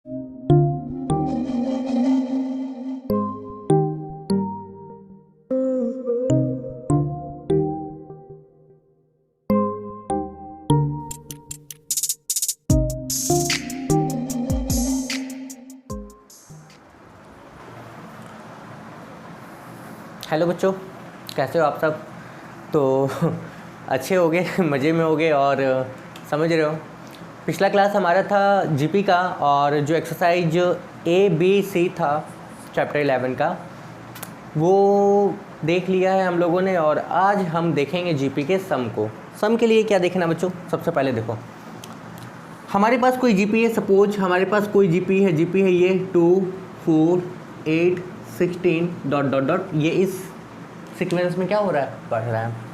Hello बच्चों, कैसे हो आप सब? तो अच्छे होगे, मज़े में होगे और समझ रहे हो। पिछला क्लास हमारा था जीपी का और जो एक्सरसाइज ABC था चैप्टर 11 का वो देख लिया है हम लोगों ने। और आज हम देखेंगे जीपी के सम को। सम के लिए क्या देखना बच्चों? सबसे पहले देखो, हमारे पास कोई जीपी है। सपोज हमारे पास कोई जीपी है ये 2 4 8 16 डॉट डॉट डॉट। ये इस सीक्वेंस में क्या हो रहा है? बढ़ रहा है।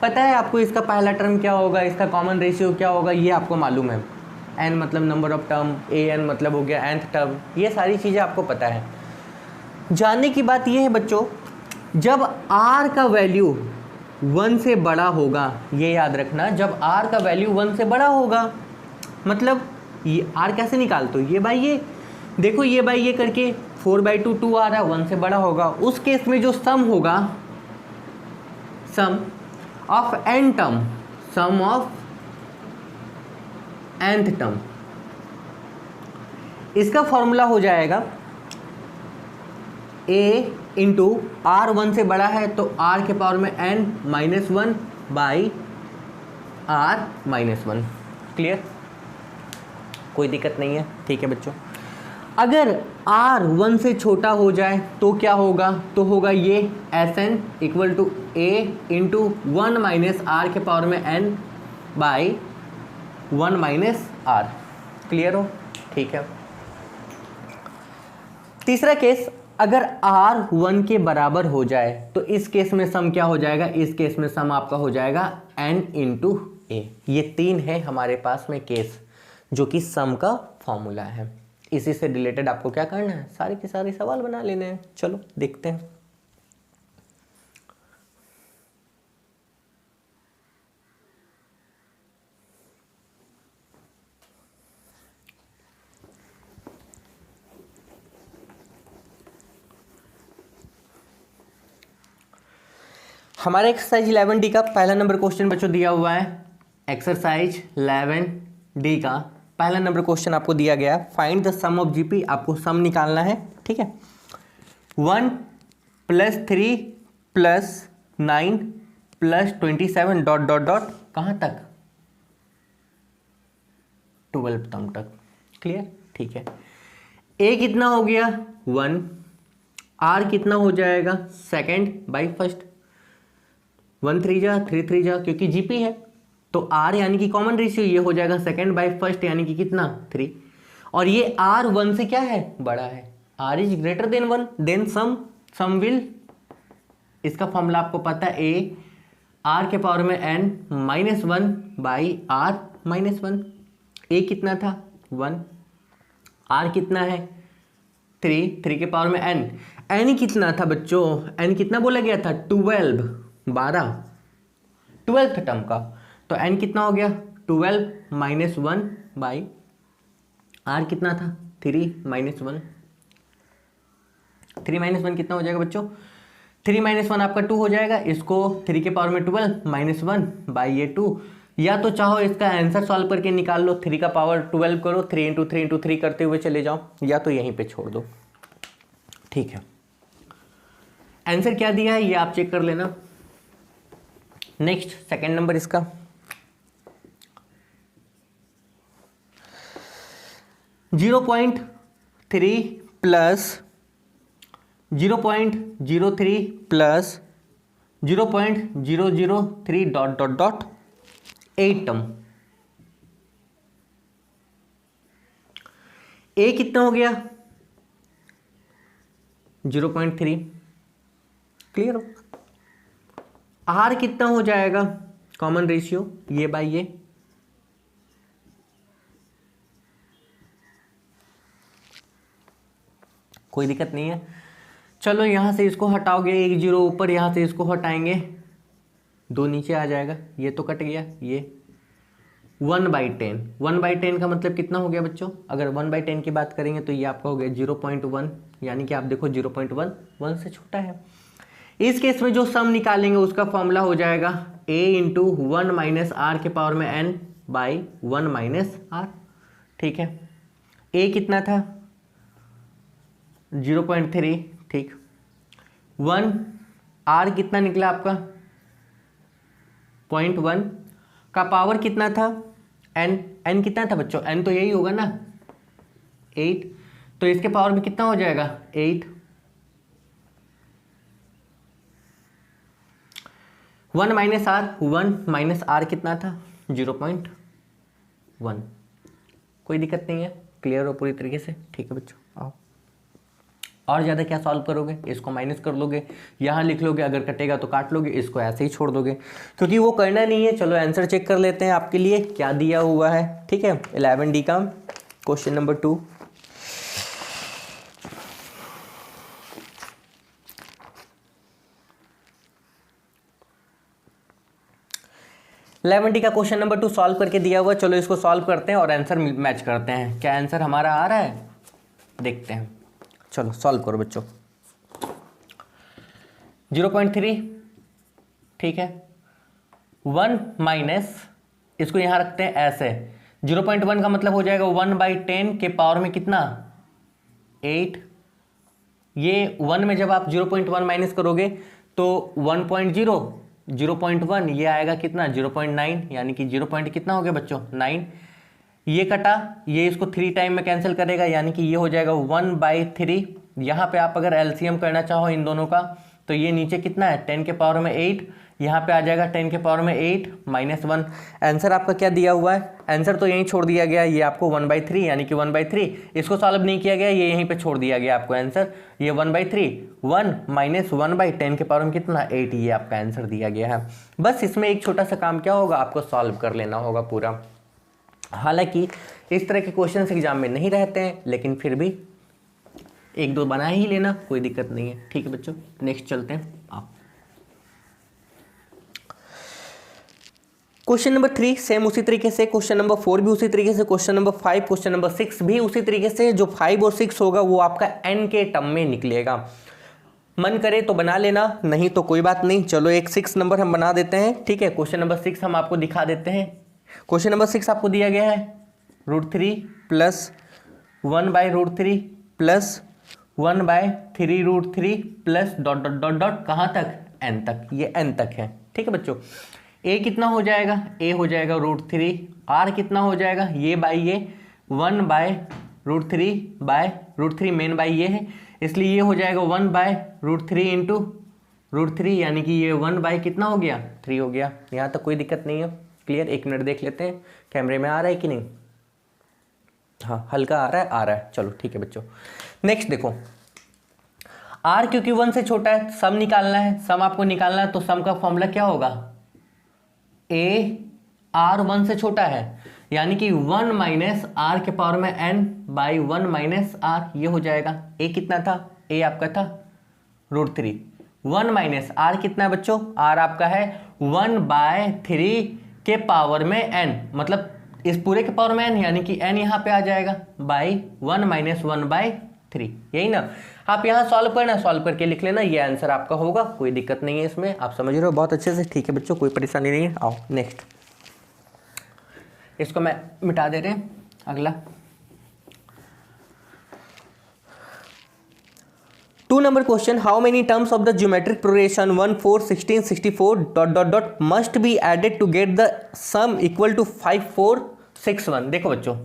पता है आपको इसका पहला टर्म क्या होगा, इसका कॉमन रेशियो क्या होगा, ये आपको मालूम है। n मतलब नंबर ऑफ टर्म, an मतलब हो गया nth टर्म, ये सारी चीज़ें आपको पता है। जानने की बात ये है बच्चों, जब r का वैल्यू 1 से बड़ा होगा, ये याद रखना, जब r का वैल्यू 1 से बड़ा होगा मतलब ये r कैसे निकालते हो? ये बाई ये, देखो ये बाई ये करके 4/2 2 आ रहा है, 1 से बड़ा होगा। उस केस में जो सम होगा, sum of n term, sum of nth term, इसका फॉर्मूला हो जाएगा a इंटू r 1 से बड़ा है तो r के पावर में n minus 1 by r minus 1। Clear? कोई दिक्कत नहीं है, ठीक है बच्चों। अगर r 1 से छोटा हो जाए तो क्या होगा? तो होगा ये Sn equal to a into 1 minus r के पावर में n by 1 minus r। Clear हो? ठीक है। तीसरा केस, अगर r 1 के बराबर हो जाए तो इस केस में सम क्या हो जाएगा? इस केस में सम आपका हो जाएगा n इंटू a। ये 3 है हमारे पास में केस जो कि सम का फॉर्मूला है। इसी से रिलेटेड आपको क्या करना है? सारे के सारे सवाल बना लेने हैं। चलो देखते हैं। हमारे एक्सरसाइज 11D का पहला नंबर क्वेश्चन बच्चों दिया हुआ है। एक्सरसाइज 11D का पहला नंबर क्वेश्चन आपको दिया गया, find the sum of GP. आपको सम निकालना है, ठीक है। 1 + 3 + 9 + 27 डॉट डॉट डॉट, कहाँ तक? 12 टर्म तक। क्लियर? ठीक है। a कितना हो गया? 1। r कितना हो जाएगा? Second by first. 1 3 जा 3 3 जा, क्योंकि जीपी है तो r यानी कि कॉमन रेशियो, ये हो जाएगा सेकेंड बाई फर्स्ट यानी कि कितना? 3। और ये r 1 से क्या है? बड़ा है। r is greater than 1 then sum will, इसका फॉर्मूला आपको पता है, a r के पावर में n minus 1 by r minus 1। a कितना था? 1। r कितना है? 3 के पावर में n कितना था बच्चों? n कितना बोला गया था? 12 12th टर्म का। तो n कितना हो गया? 12 माइनस 1 बाई r कितना था? 3 माइनस 1। 3 माइनस 1 कितना हो जाएगा बच्चों? 3 माइनस 1 आपका 2 हो जाएगा। इसको 3 के पावर में 12 माइनस 1 बाई ये 2। या तो चाहो इसका आंसर सॉल्व करके निकाल लो, 3 का पावर 12 करो, 3 इंटू 3 इंटू 3 करते हुए चले जाओ, या तो यहीं पे छोड़ दो। ठीक है, आंसर क्या दिया है ये आप चेक कर लेना। नेक्स्ट सेकंड नंबर इसका, (0.3 plus 0.03 plus 0.003 dot dot dot 8 term. A कितना हो गया? 0.3। क्लियर हो? आर कितना हो जाएगा? कॉमन रेशियो ये बाई ये, कोई दिक्कत नहीं है। चलो यहां से इसको हटाओगे, 1 0 ऊपर, यहां से इसको हटाएंगे, 2 नीचे आ जाएगा, ये तो कट गया, ये 1/10। 1/10 का मतलब कितना हो गया बच्चों? अगर 1/10 की बात करेंगे तो ये आपका हो गया 0.1, यानी कि आप देखो 0.1 से छोटा है। इस केस में जो सम निकालेंगे उसका फॉर्मूला हो जाएगा a इंटू 1 माइनस आर के पावर में n बाई 1 माइनस आर। ठीक है, a कितना था? 0.3। ठीक, 1, r कितना निकला आपका? 0.1 का पावर कितना था? n कितना था बच्चों? n तो यही होगा ना, 8। तो इसके पावर में कितना हो जाएगा? 8। 1 माइनस आर, 1 माइनस आर कितना था? 0.1। कोई दिक्कत नहीं है, क्लियर हो पूरी तरीके से? ठीक है बच्चों, आओ। और ज़्यादा क्या सॉल्व करोगे? इसको माइनस कर लोगे, यहाँ लिख लोगे, अगर कटेगा तो काट लोगे, इसको ऐसे ही छोड़ दोगे क्योंकि वो करना नहीं है। चलो आंसर चेक कर लेते हैं आपके लिए क्या दिया हुआ है। ठीक है, 11D का क्वेश्चन नंबर 2। 11D का क्वेश्चन नंबर 2 सॉल्व करके दिया हुआ। चलो इसको सॉल्व करते हैं और आंसर मैच करते हैं। क्या आंसर हमारा आ रहा है? देखते हैं। चलो सॉल्व करो बच्चों। 0.3, ठीक है, 1 माइनस, इसको यहाँ रखते हैं ऐसे, 0.1 का मतलब हो जाएगा 1/10 के पावर में कितना? 8। ये 1 में जब आप 0.1 माइनस करोगे तो 1.0, 0.1 ये आएगा कितना? 0.9, यानी कि 0. कितना हो गया बच्चों? 9। ये कटा, ये इसको 3 टाइम में कैंसिल करेगा, यानी कि ये हो जाएगा 1/3। यहाँ पे आप अगर एलसीएम करना चाहो इन दोनों का तो ये नीचे कितना है? 10 के पावर में 8, यहाँ पे आ जाएगा 10 के पावर में 8 माइनस 1। आंसर आपका क्या दिया हुआ है? आंसर तो यहीं छोड़ दिया गया, ये आपको 1/3, यानी कि 1/3। इसको सॉल्व नहीं किया गया, ये यहीं पे छोड़ दिया गया आपको आंसर। ये 1/3, 1 माइनस 1/10 के पावर में कितना? 8, ये आपका आंसर दिया गया है। बस इसमें एक छोटा सा काम क्या होगा, आपको सॉल्व कर लेना होगा पूरा। हालांकि इस तरह के क्वेश्चन एग्जाम में नहीं रहते हैं, लेकिन फिर भी 1-2 बना ही लेना, कोई दिक्कत नहीं है। ठीक है बच्चों, नेक्स्ट चलते हैं आप। क्वेश्चन नंबर 3 सेम उसी तरीके से, क्वेश्चन नंबर 4 भी उसी तरीके से, क्वेश्चन नंबर 5, क्वेश्चन नंबर 6 भी उसी तरीके से। जो 5 और 6 होगा वो आपका n के टर्म में निकलेगा। मन करे तो बना लेना, नहीं तो कोई बात नहीं। चलो एक 6 नंबर हम बना देते हैं। ठीक है, क्वेश्चन नंबर 6 हम आपको दिखा देते हैं। क्वेश्चन नंबर 6 आपको दिया गया है √3 plus 1/√3 plus 1/3√3 plus dot dot dot dot कहाँ तक? n तक। ये n तक है। ठीक है बच्चों, a कितना हो जाएगा? a हो जाएगा √3। r कितना हो जाएगा? ये बाई ये 1/√3 मेन बाई ये है, इसलिए ये हो जाएगा 1/√3 इंटू √3, यानी कि ये 1 कितना हो गया? 3 हो गया। यहाँ तक कोई दिक्कत नहीं है, क्लियर? 1 मिनट देख लेते हैं कैमरे में आ रहा है कि नहीं। हाँ हल्का आ रहा है। चलो ठीक है बच्चों, नेक्स्ट देखो। r क्योंकि 1 से छोटा है, सम निकालना है। सम आपको निकालना है तो सम का फॉर्मूला क्या होगा? a r 1 से छोटा है, यानी कि 1 माइनस आर के पावर में n बाई 1 माइनस आर, ये हो जाएगा। a कितना था? a आपका था √3। 1 माइनस आर कितना है बच्चों? r आपका है 1/3 के पावर में n, मतलब इस पूरे के पावर में n, यानी कि n यहाँ पे आ जाएगा बाई 1 माइनस 1/3, यही ना। आप यहाँ सॉल्व करना, सॉल्व करके लिख लेना, ये आंसर आपका होगा। कोई दिक्कत नहीं है इसमें, आप समझ रहे हो बहुत अच्छे से। ठीक है बच्चों, कोई परेशानी नहीं है। आओ नेक्स्ट, इसको मैं मिटा दे रहे हैं। अगला 2 number question, how many terms of the geometric progression 1, 4, 16, 64 dot dot dot must be added to get the sum equal to 5, 4, 6, 1। देखो बच्चों,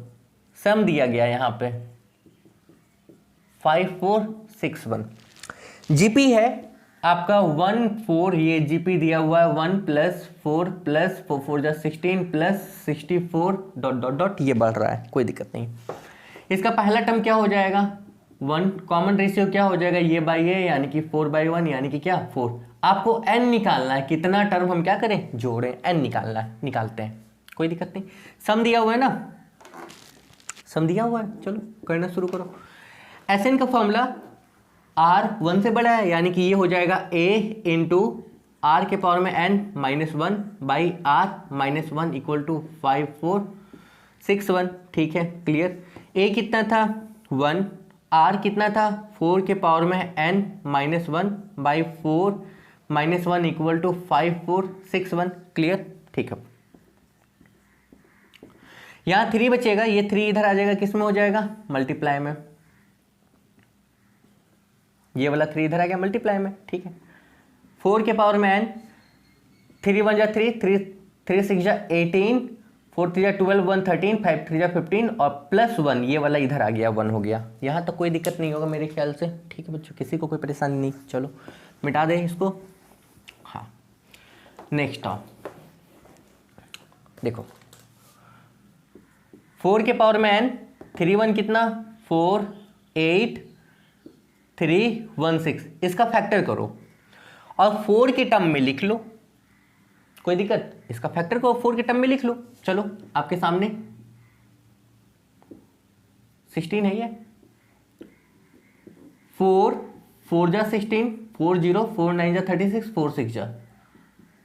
सम दिया गया यहाँ पे 5, 4, 6, 1। जीपी है आपका 1, 4, ये जीपी दिया हुआ है 1 प्लस 4 प्लस 4, 4 जा 16 प्लस 64 डॉट डॉट डॉट, ये बढ़ रहा है, कोई दिक्कत नहीं। इसका पहला टर्म क्या हो जाएगा? 1, कॉमन रेशियो क्या हो जाएगा? ये बाई ये, यानी कि 4/1, यानी कि क्या? 4। आपको n निकालना है, कितना टर्म हम क्या करें? जोड़ें, n निकालना है, निकालते हैं, कोई दिक्कत नहीं। सम दिया हुआ है ना, सम दिया हुआ है, चलो करना शुरू करो। Sn का फॉर्मूला r 1 से बड़ा है, यानी कि ये हो जाएगा a इंटू आर के पावर में n -1 by r -1 equal to 5 4 6 1। ठीक है, क्लियर। a कितना था 1, r कितना था 4 के पावर में n -1 by 4 -1 equal to 5 4 6 1। Clear, ठीक है। यहाँ 3 बचेगा, ये 3 इधर आ जाएगा, किस में हो जाएगा मल्टीप्लाई में, ये वाला 3 इधर आ गया मल्टीप्लाई में। ठीक है, 4 के पावर में n, 3 1 जा 3, 3 6 जा 18, 4 3 जा 12, 1 13, 5 3 जा 15 और +1 ये वाला इधर आ गया 1 हो गया। यहाँ तक कोई दिक्कत नहीं होगा मेरे ख्याल से। ठीक है बच्चों, किसी को कोई परेशानी नहीं। चलो मिटा दें इसको। हाँ, नेक्स्ट आओ, देखो 4 के पावर में n, 3 1 कितना 4 8 3 1 6, इसका फैक्टर करो और 4 के टर्म में लिख लो, कोई दिक्कत, इसका फैक्टर को 4 के टर्म में लिख लो। चलो आपके सामने 16 है ये, 4 4 जा 16, 4 0, 4 9 जा 36, 4 6 जा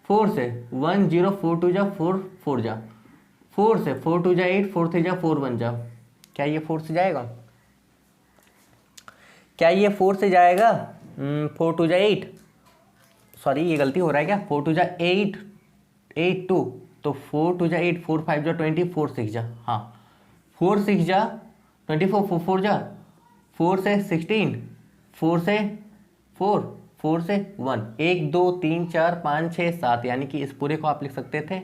4 से 1 0, 4 2 जा 4 4 जा 4 से 4 2 जा 8, 4 3 जा 4 1 जा। क्या ये 4 से जाएगा? क्या ये 4 से जाएगा? 4 2 जा 8, सॉरी ये गलती हो रहा है क्या, 4 2 जा 8 8 2, तो 4 2 जा 8, 4 5 जा 20, 4 6 जा, हाँ 4 6 जा 24, 4 4 जा 4 से 16, 4 से 4, 4 से 1, 1 2 3 4 5 6 7, यानी कि इस पूरे को आप लिख सकते थे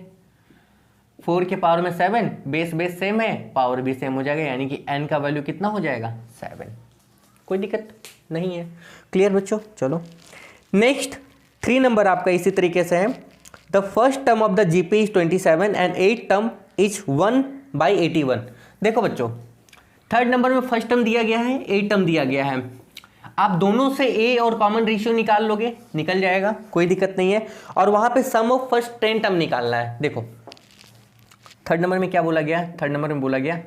4 के पावर में 7, बेस सेम है, पावर भी सेम हो जाएगा, यानी कि n का वैल्यू कितना हो जाएगा 7। कोई दिक्कत नहीं है। क्लियर बच्चों? चलो नेक्स्ट 3 नंबर आपका इसी तरीके से है। The first term of the GP is 27 and 8 term is 1/81। देखो बच्चों, थर्ड नंबर में फर्स्ट टर्म दिया गया है, 8 टर्म दिया गया है। आप दोनों से a और कॉमन रेशियो निकाल लोगे, निकल जाएगा, कोई दिक्कत नहीं है। और वहां पे सम ऑफ फर्स्ट 10 टर्म निकालना है। देखो थर्ड नंबर में क्या बोला गया? थर्ड नंबर में बोला गया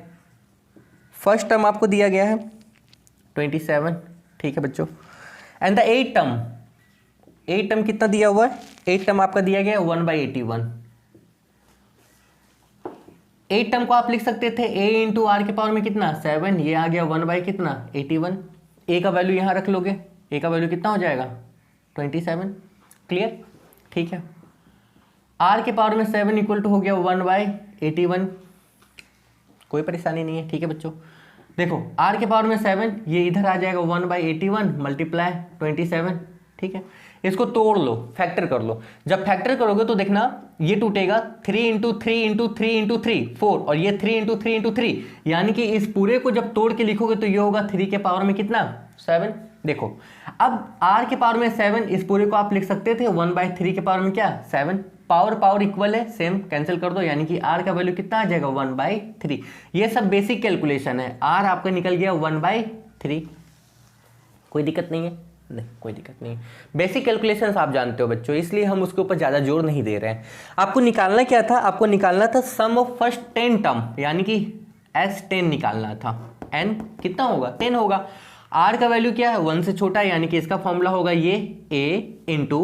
फर्स्ट टर्म आपको दिया गया है 27, ठीक है बच्चों, एंड द 8 टर्म कितना दिया हुआ है? 8 टर्म आपका दिया गया है 1/81। 8 टर्म को आप लिख सकते थे a इंटू आर के पावर में कितना 7, ये आ गया 1/81। a का वैल्यू यहां रख लोगे, a का वैल्यू कितना हो जाएगा 27। क्लियर? ठीक है, r के पावर में 7 इक्वल टू हो गया 1/81, कोई परेशानी नहीं है। ठीक है बच्चों, देखो r के पावर में 7, ये इधर आ जाएगा 1/81 मल्टीप्लाई 27। ठीक है, इसको तोड़ लो, फैक्टर कर लो। जब फैक्टर करोगे तो देखना ये टूटेगा 3 इंटू 3 इंटू 3 इंटू 3 4, और ये 3 इंटू 3 इंटू 3, यानी कि इस पूरे को जब तोड़ के लिखोगे तो ये होगा 3 के पावर में कितना 7। देखो अब r के पावर में 7, इस पूरे को आप लिख सकते थे 1/3 के पावर में क्या 7, पावर इक्वल है, सेम कैंसिल कर दो, यानी कि r का वैल्यू कितना आ जाएगा 1/3। ये सब बेसिक कैलकुलेशन है, r आपका निकल गया 1/3। कोई दिक्कत नहीं है? नहीं, कोई दिक्कत नहीं। बेसिक कैलकुलेशंस आप जानते हो बच्चों, इसलिए हम उसके ऊपर ज़्यादा जोर नहीं दे रहे हैं। आपको निकालना क्या था? आपको निकालना था सम ऑफ फर्स्ट 10 टर्म, यानी कि S10 निकालना था। n कितना होगा 10 होगा। r का वैल्यू क्या है 1 से छोटा, यानी कि इसका फॉर्मूला होगा ये a इंटू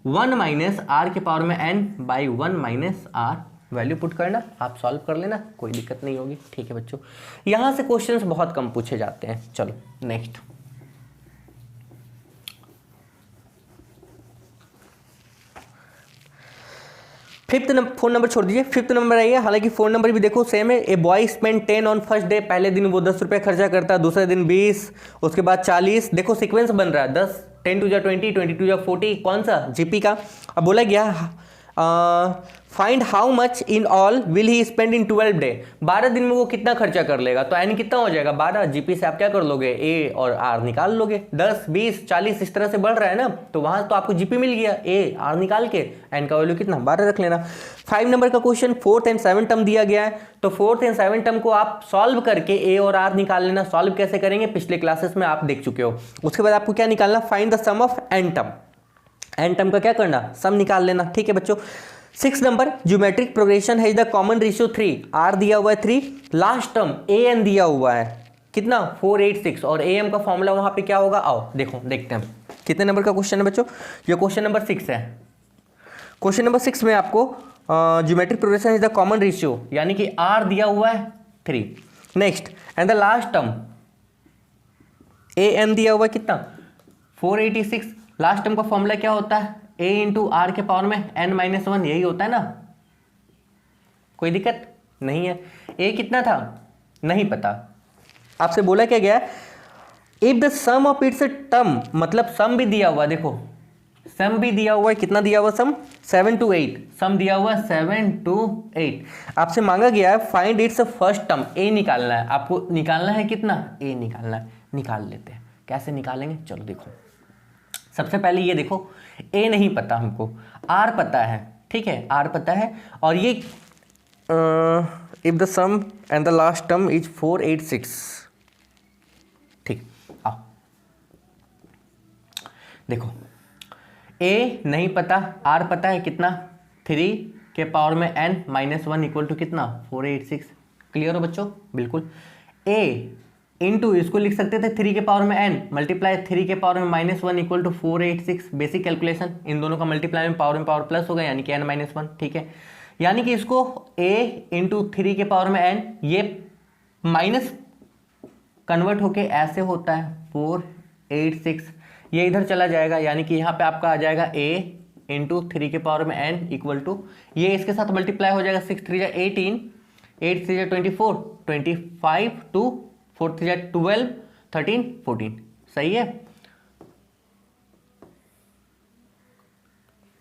1 माइनस आर के पावर में n by 1 minus r. Value put करना, आप सॉल्व कर लेना, कोई दिक्कत नहीं होगी। ठीक है बच्चों, यहां से क्वेश्चंस बहुत कम पूछे जाते हैं। चलो नेक्स्ट, फोन नंबर छोड़ दीजिए, 5th नंबर आइए। हालांकि 4 नंबर भी देखो सेम है। A boy spend 10 on first day, पहले दिन वो 10 रुपये खर्चा करता है, दूसरे दिन 20, उसके बाद 40। देखो सीक्वेंस बन रहा है 10, 10 2 जा 20, 20 2 जा 40, कौन सा जीपी का। अब बोला गया find how much in all will he spend in 12 day, 12 दिन में वो कितना खर्चा कर लेगा। तो एन कितना हो जाएगा 12, जीपी से आप क्या कर लोगे ए और आर निकाल लोगे। 10 20 40 इस तरह से बढ़ रहा है ना, तो वहां तो आपको जीपी मिल गया, ए आर निकाल के एन का वैल्यू कितना 12 रख लेना। 5 नंबर का question 4th and 7th term दिया गया है, तो 4th एंड 7th टर्म को आप सॉल्व करके ए और आर निकाल लेना। सॉल्व कैसे करेंगे पिछले क्लासेस में आप देख चुके हो। उसके बाद आपको क्या निकालना, find the sum of n term. N term का क्या करना, सम निकाल लेना। ठीक है बच्चों, 6 नंबर ज्योमेट्रिक प्रोग्रेशन है द कॉमन रेशियो 3, आर दिया हुआ है 3, लास्ट टर्म ए एन दिया हुआ है कितना 486, और ए एम का फॉर्मूला वहां पे क्या होगा, आओ देखो देखते हैं कितने नंबर का क्वेश्चन है बच्चों। ये क्वेश्चन नंबर 6 है। क्वेश्चन नंबर 6 में आपको geometric progression is the common ratio, यानी कि r दिया हुआ है 3। Next and the last term an दिया हुआ है कितना 486। लास्ट टर्म का फॉर्मूला क्या होता है a इंटू आर के पावर में n-1, यही होता है ना, कोई दिक्कत नहीं है। a कितना था नहीं पता, आपसे बोला क्या गया if the sum of its term, मतलब सम भी दिया हुआ, देखो सम भी दिया हुआ है, कितना दिया हुआ सम 7 to 8, सम दिया हुआ 7 to 8। आपसे मांगा गया है फाइंड इट्स फर्स्ट टर्म, ए निकालना है आपको, निकालना है कितना ए निकालना है, निकाल लेते हैं। कैसे निकालेंगे चलो देखो, सबसे पहले ये देखो ए नहीं पता हमको, आर पता है, ठीक है आर पता है, और ये if the sum and the last term is 486, ठीक आओ देखो ए नहीं पता, आर पता है कितना 3 के पावर में n-1 इक्वल टू कितना 486। क्लियर हो बच्चों, बिल्कुल। ए इंटू इसको लिख सकते थे 3 के पावर में n मल्टीप्लाई 3 के पावर में -1 इक्वल टू 486। बेसिक कैलकुलेशन, इन दोनों का मल्टीप्लाई में पावर प्लस होगा, यानी कि n-1, ठीक है। यानी कि इसको a इंटू 3 के पावर में n, ये माइनस कन्वर्ट होके ऐसे होता है 486, ये इधर चला जाएगा, यानी कि यहाँ पे आपका आ जाएगा a इंटू 3 के पावर में n इक्वल टू, ये इसके साथ मल्टीप्लाई हो जाएगा 6 3 18, 8 3 24, 25 2 4 3 12 13 14, सही है,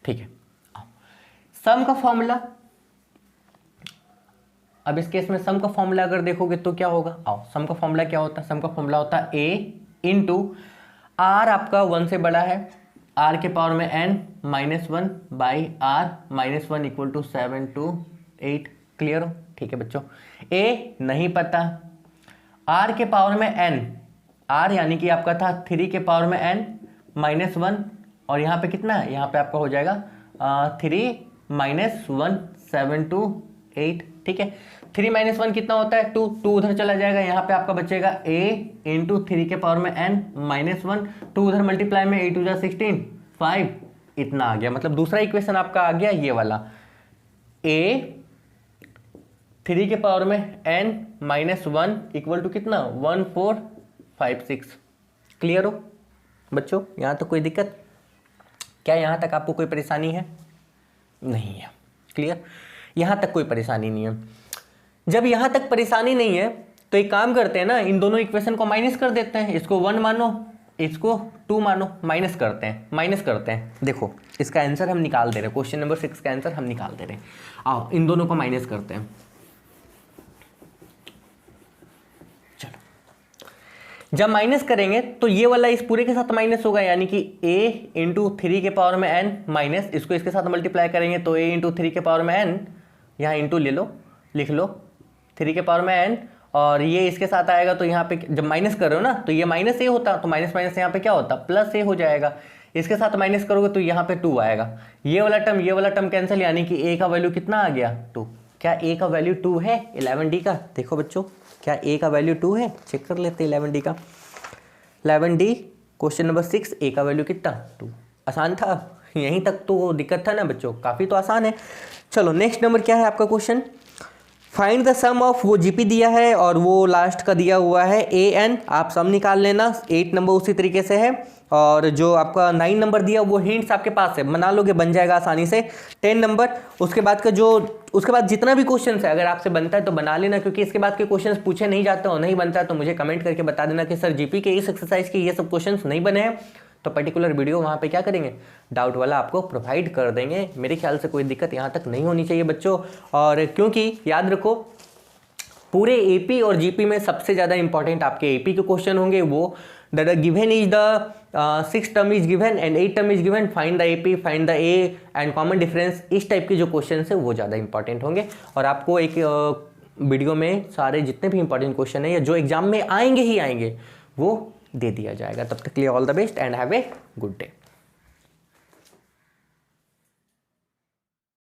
ठीक है। सम का फॉर्मूला, अब इस केस में सम का फॉर्मूला अगर देखोगे तो क्या होगा, आओ सम का फॉर्मूला क्या होता है, सम का फॉर्मूला होता है a इंटू आर आपका 1 से बड़ा है, आर के पावर में n-1 by r -1 equal to 7 to 8। Clear हो, ठीक है बच्चों। a नहीं पता, आर के पावर में n, आर यानी कि आपका था 3 के पावर में n-1, और यहाँ पे कितना है, यहाँ पे आपका हो जाएगा 3-1 7 to 8, ठीक है। 3-1 कितना होता है 2, 2 उधर चला जाएगा, यहाँ पे आपका बचेगा a इंटू 3 के पावर में n-1, 2 उधर मल्टीप्लाई में 8 2 16 5, इतना आ गया। मतलब दूसरा इक्वेशन आपका आ गया ये वाला, a 3 के पावर में n-1 इक्वल टू कितना 1 4 5 6। क्लियर हो बच्चों, यहाँ तो कोई दिक्कत, क्या यहाँ तक आपको कोई परेशानी है? नहीं है। क्लियर, यहाँ तक कोई परेशानी नहीं है। जब यहाँ तक परेशानी नहीं है तो एक काम करते हैं ना, इन दोनों इक्वेशन को माइनस कर देते हैं, इसको 1 मानो इसको 2 मानो, माइनस करते हैं। देखो इसका आंसर हम निकाल दे रहे हैं, क्वेश्चन नंबर 6 का आंसर हम निकाल दे रहे हैं। आओ इन दोनों को माइनस करते हैं। चलो जब माइनस करेंगे तो ये वाला इस पूरे के साथ माइनस होगा, यानी कि a इंटू 3 के पावर में n माइनस, इसको इसके साथ मल्टीप्लाई करेंगे तो a इंटू 3 के पावर में n, यहाँ इंटू ले लो, लिख लो 3 के पावर में n, और ये इसके साथ आएगा तो यहाँ पे जब माइनस कर रहे हो ना तो ये माइनस ए होता, तो माइनस माइनस यहाँ पे क्या होता प्लस ए हो जाएगा। इसके साथ माइनस करोगे तो यहाँ पे 2 आएगा, ये वाला टर्म कैंसिल, यानी कि a का वैल्यू कितना आ गया 2। क्या a का वैल्यू 2 है 11d का? देखो बच्चों क्या a का वैल्यू 2 है, चेक कर लेते हैं 11d का। 11d क्वेश्चन नंबर 6, a का वैल्यू कितना 2। आसान था, यहीं तक तो दिक्कत था ना बच्चों, काफ़ी तो आसान है। चलो नेक्स्ट नंबर क्या है आपका question, find the sum of, वो जीपी दिया है और वो लास्ट का दिया हुआ है an, आप सम निकाल लेना। 8 नंबर उसी तरीके से है, और जो आपका 9 नंबर दिया वो हिंट्स आपके पास है, बना लोगे बन जाएगा आसानी से। 10 नंबर उसके बाद जितना भी क्वेश्चन है अगर आपसे बनता है तो बना लेना, क्योंकि इसके बाद के क्वेश्चन पूछे नहीं जाते हो, नहीं बनता है तो मुझे कमेंट करके बता देना कि सर जीपी के इस एक्सरसाइज के ये सब क्वेश्चन नहीं बने हैं, तो पर्टिकुलर वीडियो वहाँ पे क्या करेंगे, डाउट वाला आपको प्रोवाइड कर देंगे। मेरे ख्याल से कोई दिक्कत यहाँ तक नहीं होनी चाहिए बच्चों। और क्योंकि याद रखो पूरे एपी और जीपी में सबसे ज़्यादा इंपॉर्टेंट आपके एपी के क्वेश्चन होंगे, वो the given is the 6 term is given and 8 term is given, find the AP, find the A and common difference, इस टाइप के जो क्वेश्चन है वो ज़्यादा इंपॉर्टेंट होंगे। और आपको एक वीडियो में सारे जितने भी इंपॉर्टेंट क्वेश्चन है या जो एग्जाम में आएंगे ही आएंगे वो दे दिया जाएगा। तब तक के लिए all the best and have a good day.